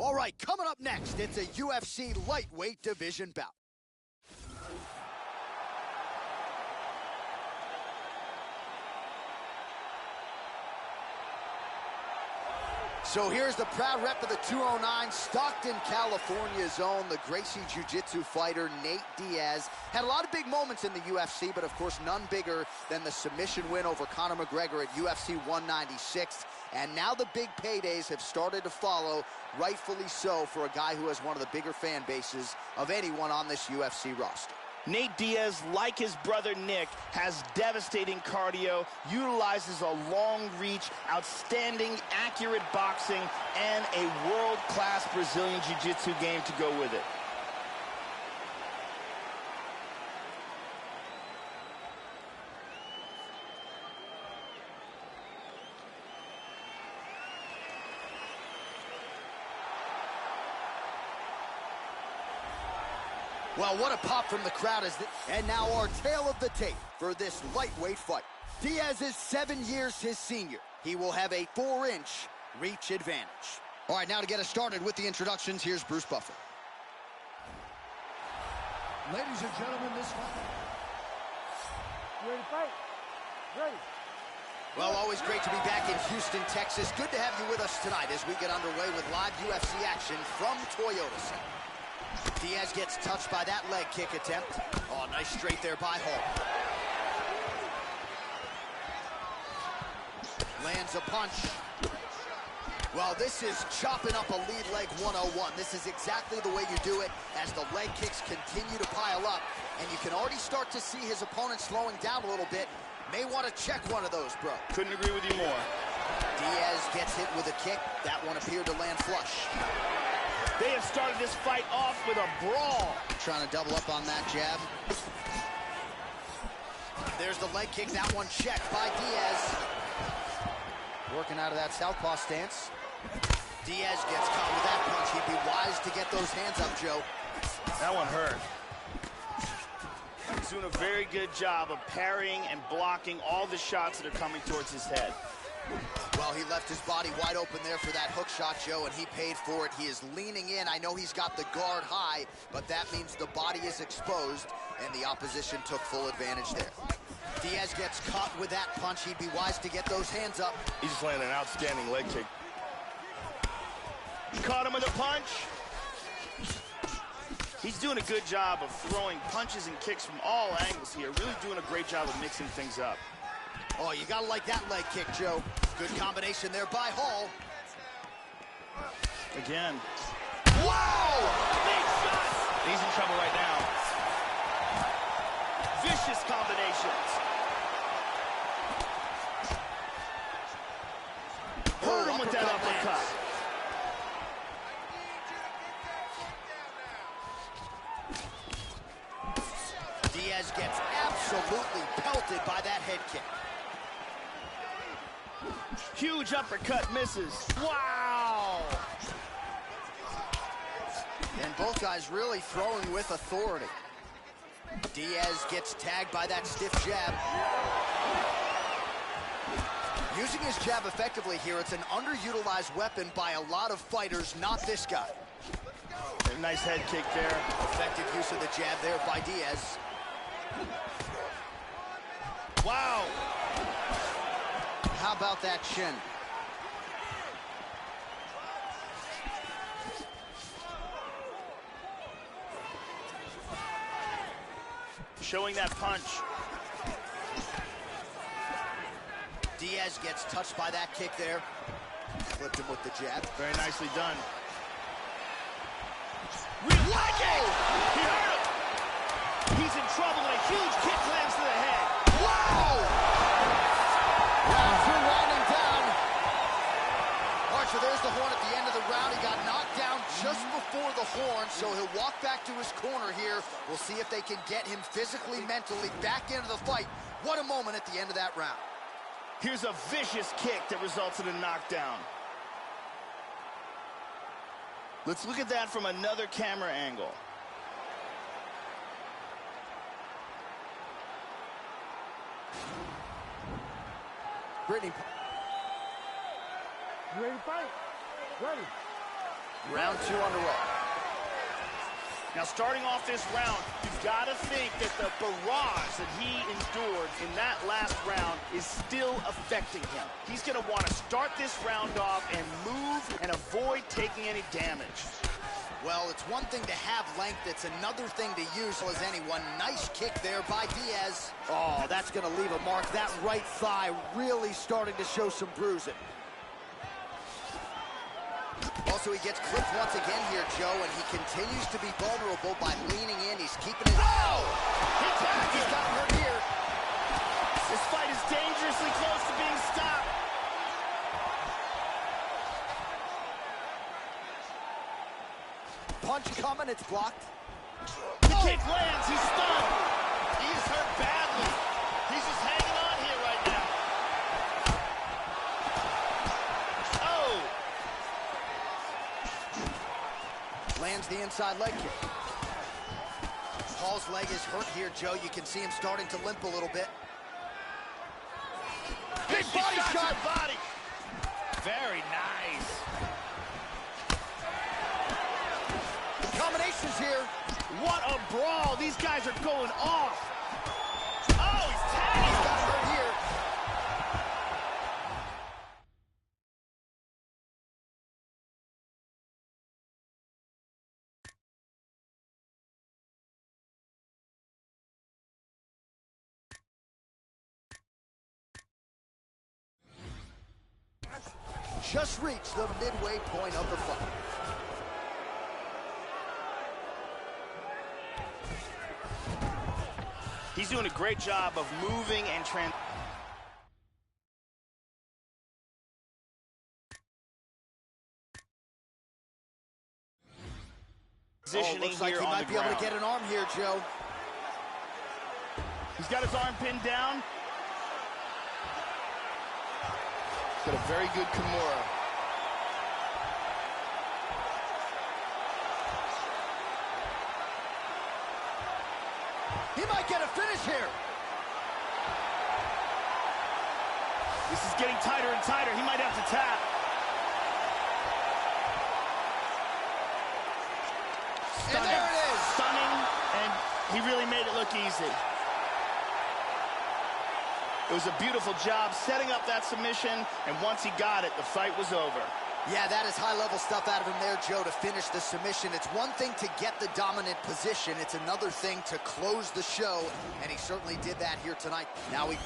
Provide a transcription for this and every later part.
All right, coming up next, it's a UFC lightweight division bout. So here's the proud rep of the 209, Stockton, California's own, the Gracie Jiu-Jitsu fighter, Nate Diaz. Had a lot of big moments in the UFC, but of course none bigger than the submission win over Conor McGregor at UFC 196. And now the big paydays have started to follow, rightfully so, for a guy who has one of the bigger fan bases of anyone on this UFC roster. Nate Diaz, like his brother Nick, has devastating cardio, utilizes a long reach, outstanding, accurate boxing, and a world-class Brazilian Jiu-Jitsu game to go with it. Well, what a pop from the crowd is this. And now our tale of the tape for this lightweight fight. Diaz is 7 years his senior. He will have a 4-inch reach advantage. All right, now to get us started with the introductions, here's Bruce Buffer. Ladies and gentlemen, this fight. You ready to fight? Ready. Well, always great to be back in Houston, Texas. Good to have you with us tonight as we get underway with live UFC action from Toyota Center. Diaz gets touched by that leg kick attempt. Oh, nice straight there by Hall. Lands a punch. Well, this is chopping up a lead leg 101. This is exactly the way you do it as the leg kicks continue to pile up. And you can already start to see his opponent slowing down a little bit. May want to check one of those, bro. Couldn't agree with you more. Diaz gets hit with a kick. That one appeared to land flush. They have started this fight off with a brawl. Trying to double up on that jab. There's the leg kick. That one checked by Diaz. Working out of that southpaw stance. Diaz gets caught with that punch. He'd be wise to get those hands up, Joe. That one hurt. He's doing a very good job of parrying and blocking all the shots that are coming towards his head. Well, he left his body wide open there for that hook shot, Joe, and he paid for it. He is leaning in. I know he's got the guard high, but that means the body is exposed, and the opposition took full advantage there. Diaz gets caught with that punch. He'd be wise to get those hands up. He just landed an outstanding leg kick. Caught him with a punch. He's doing a good job of throwing punches and kicks from all angles here. Really doing a great job of mixing things up. Oh, you gotta like that leg kick, Joe. Good combination there by Hall. Again. Whoa! Big shot! He's in trouble right now. Vicious combinations. Hurt him with that uppercut. Diaz gets absolutely pelted by that head kick. Huge uppercut misses. Wow! And both guys really throwing with authority. Diaz gets tagged by that stiff jab. Using his jab effectively here, it's an underutilized weapon by a lot of fighters, not this guy. A nice head kick there. Effective use of the jab there by Diaz. Wow! How about that chin? Showing that punch. Diaz gets touched by that kick there. Flipped him with the jab. Very nicely done. Real leg kick! He hurt him! He's in trouble and a huge kick lands to the head. Wow! Round two winding down. All right, so there's the horn at the end of the round. He got knocked down just before the horn, so he'll walk back to his corner here. We'll see if they can get him physically, mentally back into the fight. What a moment at the end of that round. Here's a vicious kick that results in a knockdown. Let's look at that from another camera angle. Brittany. You ready to fight? Ready. Round 2 underway. Now, starting off this round, you've got to think that the barrage that he endured in that last round is still affecting him. He's going to want to start this round off and move and avoid taking any damage. Well, it's one thing to have length, it's another thing to use as anyone. Nice kick there by Diaz. Oh, that's going to leave a mark. That right thigh really starting to show some bruising. Also, he gets clipped once again here, Joe, and he continues to be vulnerable by leaning in. He's keeping his... Oh! He's got hurt here. This fight is dangerously close to being stopped. Punch coming, it's blocked. The kick lands, he's stunned. He's hurt badly. He's just hanging on here right now. Oh! Lands the inside leg kick. Paul's leg is hurt here, Joe. You can see him starting to limp a little bit. Big body shot! Body. Very nice. Combinations here. What a brawl. These guys are going off. Oh, he's tagging. He's got hurt here. Just reached the midway point of the fight. He's doing a great job of moving and positioning looks like here he on might the be able ground. to get an arm here, Joe. He's got his arm pinned down. Got a very good Kimura. He might get a finish here. This is getting tighter and tighter. He might have to tap. Stunning. And there it is. Stunning, and he really made it look easy. It was a beautiful job setting up that submission, and once he got it, the fight was over. Yeah, that is high-level stuff out of him there, Joe, to finish the submission. It's one thing to get the dominant position. It's another thing to close the show, and he certainly did that here tonight. Now we...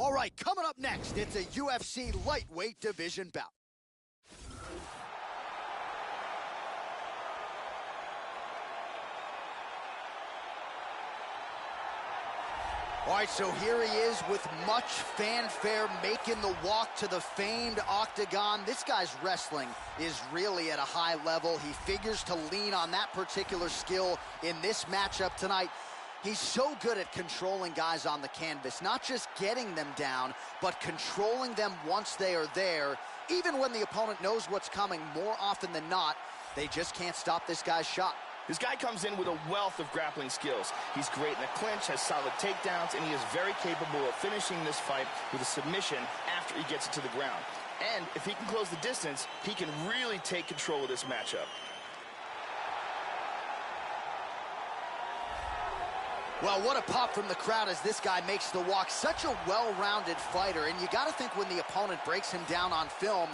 All right, coming up next, it's a UFC lightweight division bout. All right, so here he is with much fanfare making the walk to the famed octagon. This guy's wrestling is really at a high level. He figures to lean on that particular skill in this matchup tonight. He's so good at controlling guys on the canvas, not just getting them down, but controlling them once they are there. Even when the opponent knows what's coming, more often than not, they just can't stop this guy's shot. This guy comes in with a wealth of grappling skills. He's great in the clinch, has solid takedowns, and he is very capable of finishing this fight with a submission after he gets it to the ground. And if he can close the distance, he can really take control of this matchup. Well, what a pop from the crowd as this guy makes the walk. Such a well-rounded fighter, and you got to think when the opponent breaks him down on film,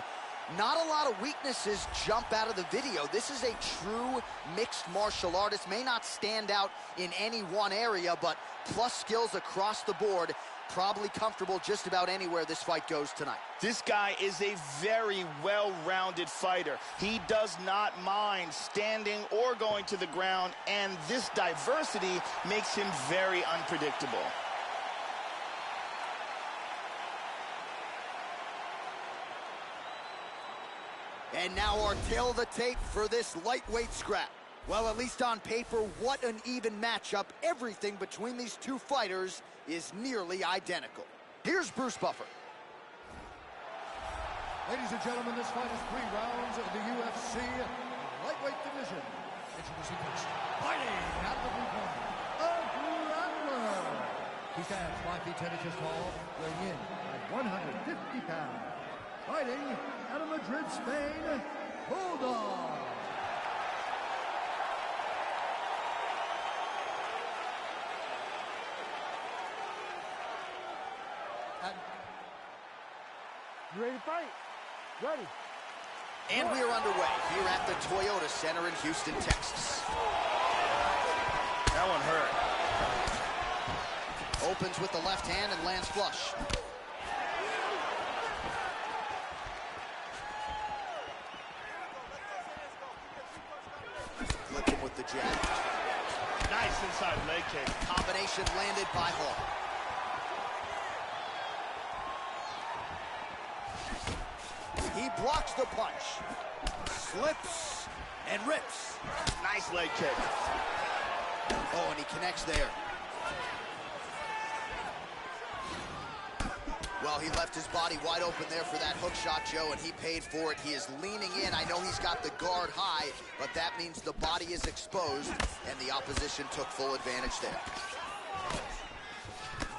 not a lot of weaknesses jump out of the video. This is a true mixed martial artist. May not stand out in any one area, but plus skills across the board. Probably comfortable just about anywhere this fight goes tonight. This guy is a very well-rounded fighter. He does not mind standing or going to the ground, and this diversity makes him very unpredictable. And now our tail of the tape for this lightweight scrap. Well, at least on paper, what an even matchup. Everything between these two fighters is nearly identical. Here's Bruce Buffer. Ladies and gentlemen, this fight is 3 rounds of the UFC lightweight division. Introducing first, fighting out of the blue corner, a grappler. He stands 5 feet 10 inches tall, weighing in at 150 pounds. Fighting out of Madrid, Spain, Bulldog. You ready to fight? Ready. And we are underway here at the Toyota Center in Houston, Texas. That one hurt. Opens with the left hand and lands flush. Flip him with the jab. Nice inside leg kick. Combination landed by Hall. He blocks the punch. Slips and rips. Nice leg kick. Oh, and he connects there. Well, he left his body wide open there for that hook shot, Joe, and he paid for it. He is leaning in. I know he's got the guard high, but that means the body is exposed, and the opposition took full advantage there.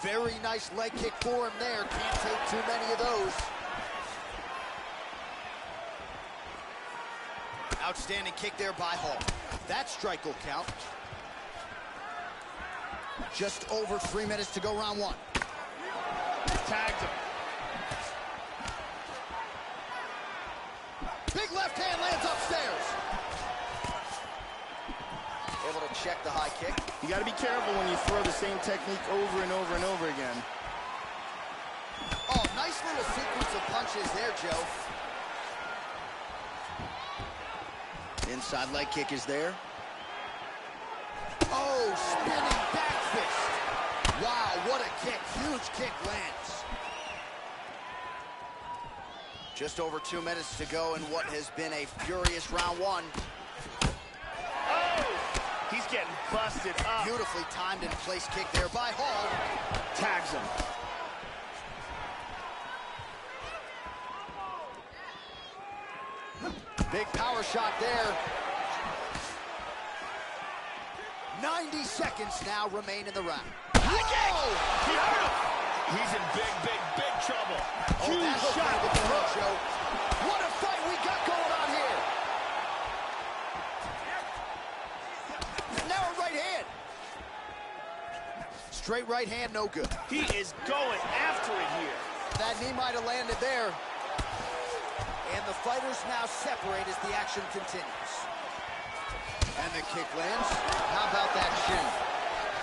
Very nice leg kick for him there. Can't take too many of those. Outstanding kick there by Hall. That strike will count. Just over 3 minutes to go, round 1. Tagged him. Big left hand lands upstairs. Able to check the high kick. You got to be careful when you throw the same technique over and over and over again. Oh, nice little sequence of punches there, Joe. Inside leg kick is there. Oh, spinning back fist. Wow, what a kick. Huge kick lands. Just over 2 minutes to go in what has been a furious round 1. Oh! He's getting busted up. Beautifully timed and placed kick there by Hall. Tags him. Big power shot there. 90 seconds now remain in the round. High kick! He hurt him. He's in big trouble. Oh, that hook might have been the hook, Joe. What a fight we got going on here. Now a right hand. Straight right hand, no good. He is going after it here. That knee might have landed there. And the fighters now separate as the action continues. And the kick lands. How about that shin?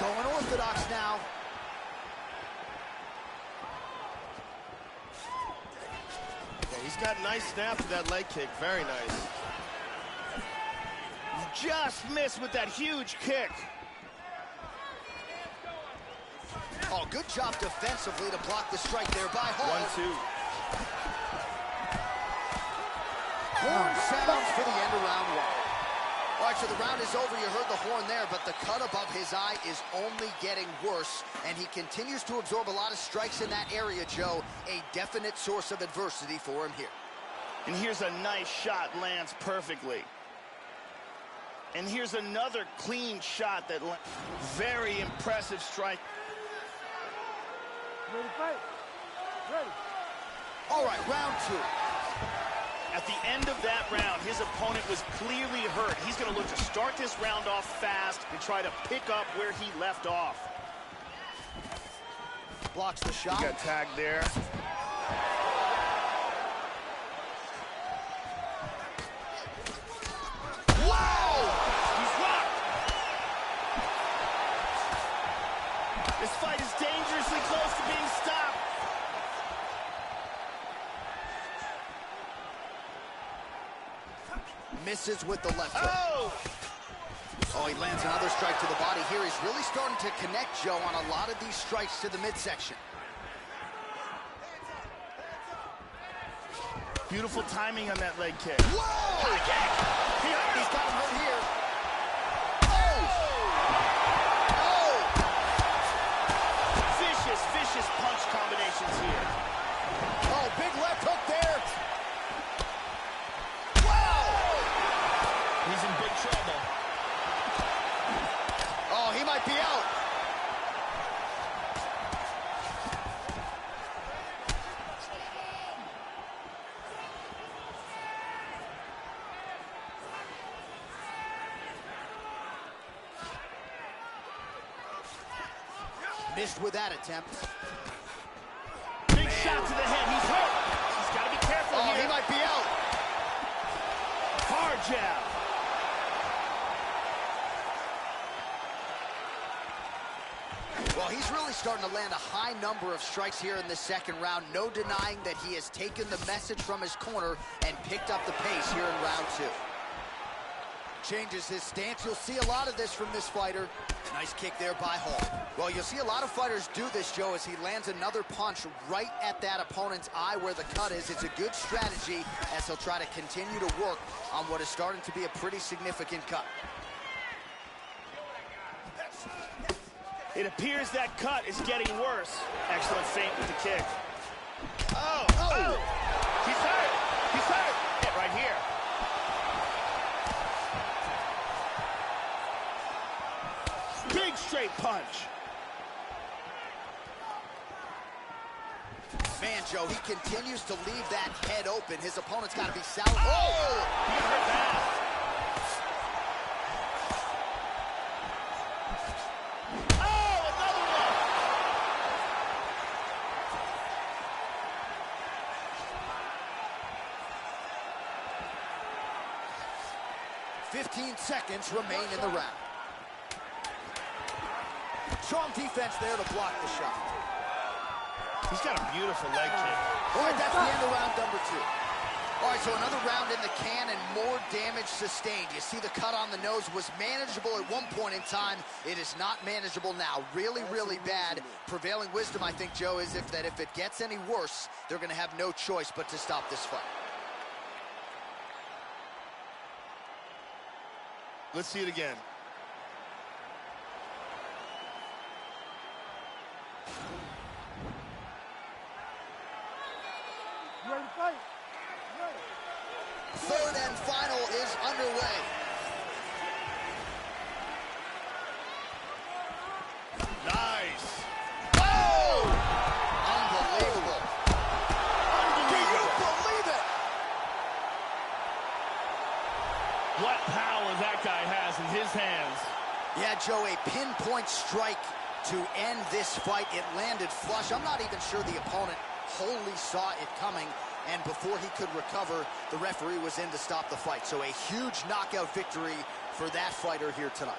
Going orthodox now. He's got nice snap to that leg kick. Very nice. Just missed with that huge kick. Oh, good job defensively to block the strike there by Hall. 1-2. Horn sounds for the end of round one. All right, so the round is over. You heard the horn there, but the cut above his eye is only getting worse, and he continues to absorb a lot of strikes in that area, Joe. A definite source of adversity for him here. And here's a nice shot, lands perfectly. And here's another clean shot that very impressive strike. Ready to fight? Ready. All right, round two. At the end of that round, his opponent was clearly hurt. He's going to look to start this round off fast and try to pick up where he left off. Blocks the shot. He got tagged there. Wow! He's rocked. This fight is dangerously close to being stopped. Misses with the left hook. Oh! Oh, he lands another strike to the body here. He's really starting to connect, Joe, on a lot of these strikes to the midsection. Beautiful timing on that leg kick. Whoa! High kick! He's got him hurt here. Oh! Oh! Vicious, vicious punch combinations here. Oh, big left hook there. He's in big trouble. Oh, he might be out. Missed with that attempt. Big shot to the head. He's hurt. He's got to be careful Oh, here. he might be out. Hard jab. Well, he's really starting to land a high number of strikes here in the second round. No denying that he has taken the message from his corner and picked up the pace here in round two. Changes his stance. You'll see a lot of this from this fighter. Nice kick there by Hall. Well, you'll see a lot of fighters do this, Joe, as he lands another punch right at that opponent's eye where the cut is. It's a good strategy as he'll try to continue to work on what is starting to be a pretty significant cut. It appears that cut is getting worse. Excellent feint with the kick. Oh! Oh! He's hurt! He's hurt! Hit right here. Big straight punch. Man, Joe, he continues to leave that head open. His opponent's got to be salvaged. Oh! He got hurt bad. Oh, another one! 15 seconds remain in the round. Strong defense there to block the shot. He's got a beautiful leg kick. All right, that's the end of round number two. All right, so another round in the can and more damage sustained. You see the cut on the nose was manageable at one point in time. It is not manageable now. Really, really bad. Prevailing wisdom, I think, Joe, is if it gets any worse, they're going to have no choice but to stop this fight. Let's see it again. Ready to fight? Ready. Third and final is underway. Nice. Oh! Unbelievable. Can you believe it? What power that guy has in his hands. Yeah, Joe, a pinpoint strike to end this fight. It landed flush. I'm not even sure the opponent wholly saw it coming, and before he could recover, the referee was in to stop the fight. So a huge knockout victory for that fighter here tonight.